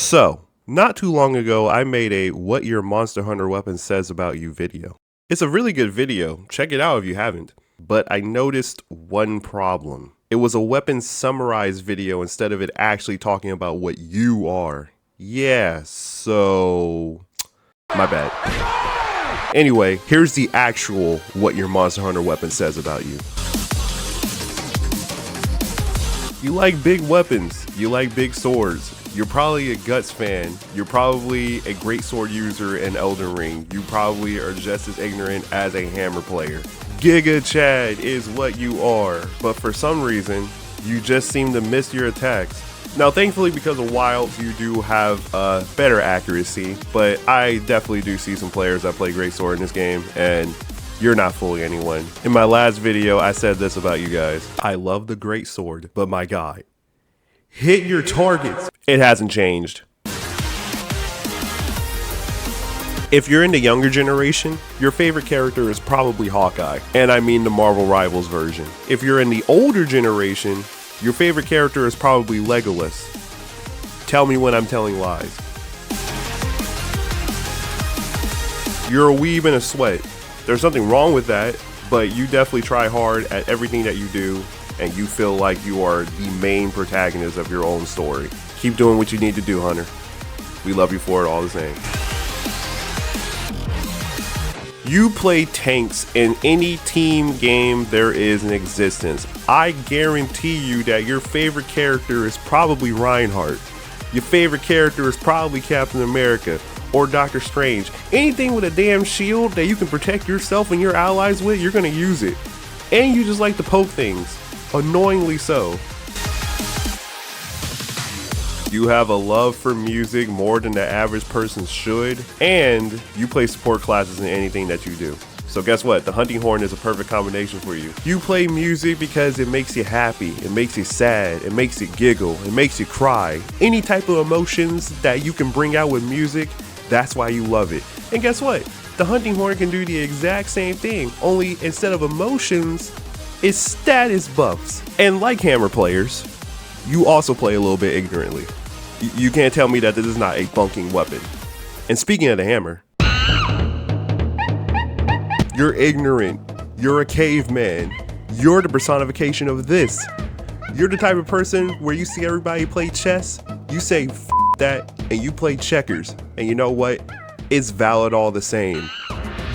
So, not too long ago, I made a What Your Monster Hunter Weapon Says About You video. It's a really good video. Check it out if you haven't. But I noticed one problem. It was a weapon summarized video instead of it actually talking about what you are. Yeah, so my bad. Anyway, here's the actual What Your Monster Hunter Weapon Says About You. You like big weapons. You like big swords. You're probably a Guts fan. You're probably a great sword user in Elden Ring. You probably are just as ignorant as a hammer player. Giga Chad is what you are, but for some reason, you just seem to miss your attacks. Now, thankfully, because of Wilds, you do have better accuracy, but I definitely do see some players that play great sword in this game, and you're not fooling anyone. In my last video, I said this about you guys. I love the great sword, but my God, hit your targets. It hasn't changed. If you're in the younger generation, your favorite character is probably Hawkeye, and I mean the Marvel Rivals version. If you're in the older generation, your favorite character is probably Legolas. Tell me when I'm telling lies. You're a weeb in a sweat. There's nothing wrong with that, but you definitely try hard at everything that you do, and you feel like you are the main protagonist of your own story. Keep doing what you need to do, Hunter. We love you for it all the same. You play tanks in any team game there is in existence. I guarantee you that your favorite character is probably Reinhardt. Your favorite character is probably Captain America or Doctor Strange. Anything with a damn shield that you can protect yourself and your allies with, you're gonna use it. And you just like to poke things. Annoyingly so. You have a love for music more than the average person should, and you play support classes in anything that you do. So guess what? The hunting horn is a perfect combination for you. You play music because it makes you happy, it makes you sad, it makes you giggle, it makes you cry. Any type of emotions that you can bring out with music, that's why you love it. And guess what? The hunting horn can do the exact same thing, only instead of emotions, it's status buffs. And like hammer players, you also play a little bit ignorantly. You can't tell me that this is not a bunking weapon. And speaking of the hammer, you're ignorant. You're a caveman. You're the personification of this. You're the type of person where you see everybody play chess, you say F that, and you play checkers. And you know what? It's valid all the same.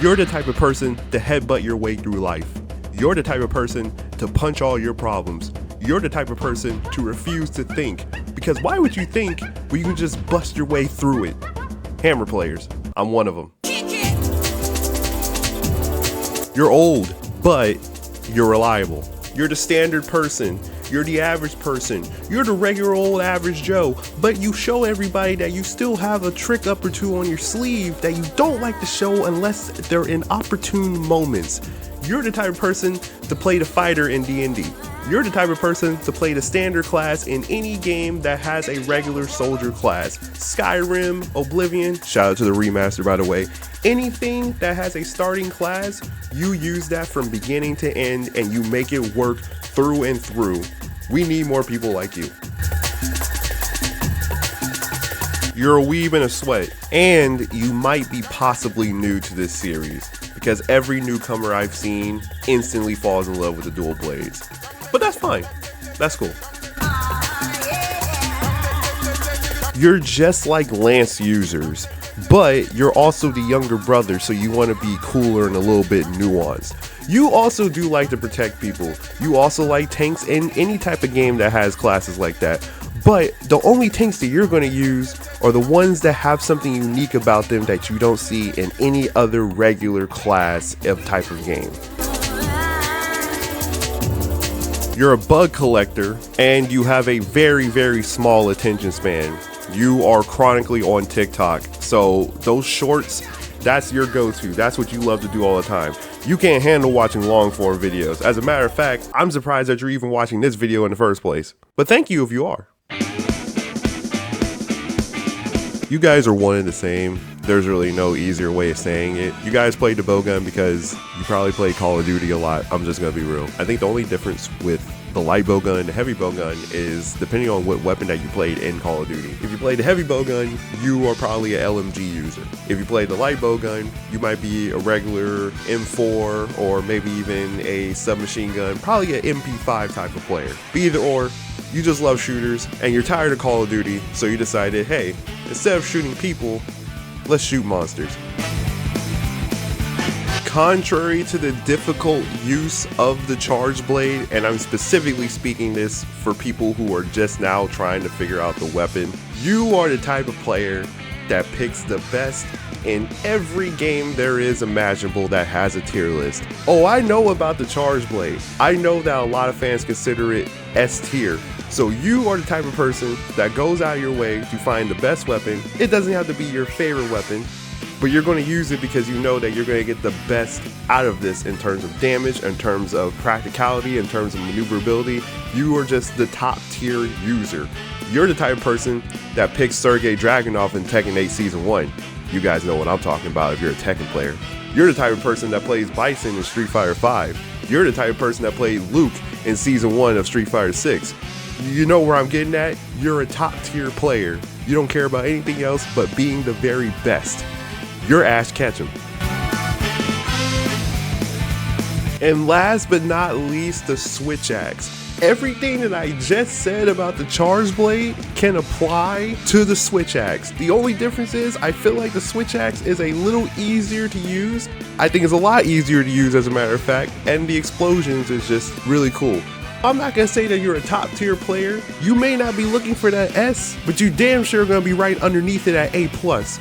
You're the type of person to headbutt your way through life. You're the type of person to punch all your problems. You're the type of person to refuse to think. Because why would you think when you can just bust your way through it? Hammer players, I'm one of them. You're old, but you're reliable. You're the standard person. You're the average person. You're the regular old average Joe, but you show everybody that you still have a trick up or two on your sleeve that you don't like to show unless they're in opportune moments. You're the type of person to play the fighter in D&D. You're the type of person to play the standard class in any game that has a regular soldier class. Skyrim, Oblivion, shout out to the remaster by the way. Anything that has a starting class, you use that from beginning to end and you make it work through and through. We need more people like you. You're a weeb in a sweat, and you might be possibly new to this series, because every newcomer I've seen instantly falls in love with the dual blades. But that's fine. That's cool. You're just like Lance users, but you're also the younger brother, so you want to be cooler and a little bit nuanced. You also do like to protect people. You also like tanks in any type of game that has classes like that. But the only tanks that you're going to use are the ones that have something unique about them that you don't see in any other regular class of type of game. You're a bug collector and you have a very, very small attention span. You are chronically on TikTok, so those shorts, that's your go-to. That's what you love to do all the time. You can't handle watching long-form videos. As a matter of fact, I'm surprised that you're even watching this video in the first place. But thank you if you are. You guys are one and the same. There's really no easier way of saying it. You guys played the bowgun because you probably played Call of Duty a lot. I'm just gonna be real. I think the only difference with the light bow gun, the heavy bow gun is depending on what weapon that you played in Call of Duty. If you played the heavy bow gun, you are probably an LMG user. If you played the light bow gun, you might be a regular M4 or maybe even a submachine gun, probably an MP5 type of player. But either or, you just love shooters and you're tired of Call of Duty, so you decided, hey, instead of shooting people, let's shoot monsters. Contrary to the difficult use of the charge blade, and I'm specifically speaking this for people who are just now trying to figure out the weapon, you are the type of player that picks the best in every game there is imaginable that has a tier list. Oh, I know about the charge blade. I know that a lot of fans consider it S tier. So you are the type of person that goes out of your way to find the best weapon. It doesn't have to be your favorite weapon, but you're going to use it because you know that you're going to get the best out of this in terms of damage, in terms of practicality, in terms of maneuverability. You are just the top tier user. You're the type of person that picks Sergei Dragunov in Tekken 8 Season 1. You guys know what I'm talking about if you're a Tekken player. You're the type of person that plays Bison in Street Fighter 5. You're the type of person that played Luke in Season 1 of Street Fighter 6. You know where I'm getting at? You're a top tier player. You don't care about anything else but being the very best. You're Ash Ketchum. And last but not least, the switch axe. Everything that I just said about the charge blade can apply to the switch axe. The only difference is I feel like the switch axe is a little easier to use. I think it's a lot easier to use, as a matter of fact, and the explosions is just really cool. I'm not gonna say that you're a top tier player. You may not be looking for that S, but you damn sure gonna be right underneath it at A+.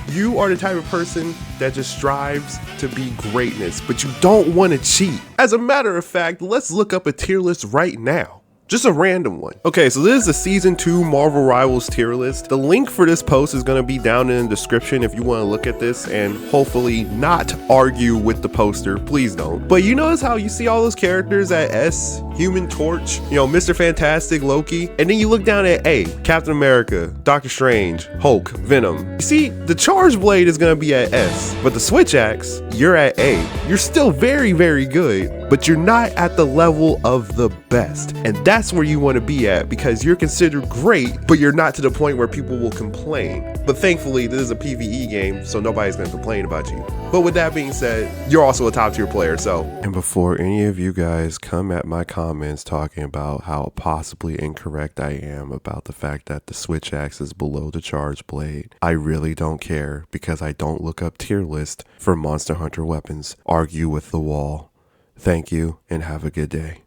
You are the type of person that just strives to be greatness, but you don't wanna cheat. As a matter of fact, let's look up a tier list right now. Just a random one. Okay, so this is the Season 2 Marvel Rivals tier list. The link for this post is gonna be down in the description if you wanna look at this and hopefully not argue with the poster. Please don't. But you notice how you see all those characters at S? Human Torch, you know, Mr. Fantastic, Loki, and then you look down at A, Captain America, Doctor Strange, Hulk, Venom. You see, the charge blade is gonna be at S, but the switch axe, you're at A. You're still very, very good, but you're not at the level of the best. And that's where you want to be at, because you're considered great, but you're not to the point where people will complain. But thankfully, this is a PvE game, so nobody's going to complain about you. But with that being said, you're also a top tier player, so. And before any of you guys come at my comments talking about how possibly incorrect I am about the fact that the switch axe is below the charge blade, I really don't care, because I don't look up tier list for Monster Hunter weapons. Argue with the wall. Thank you, and have a good day.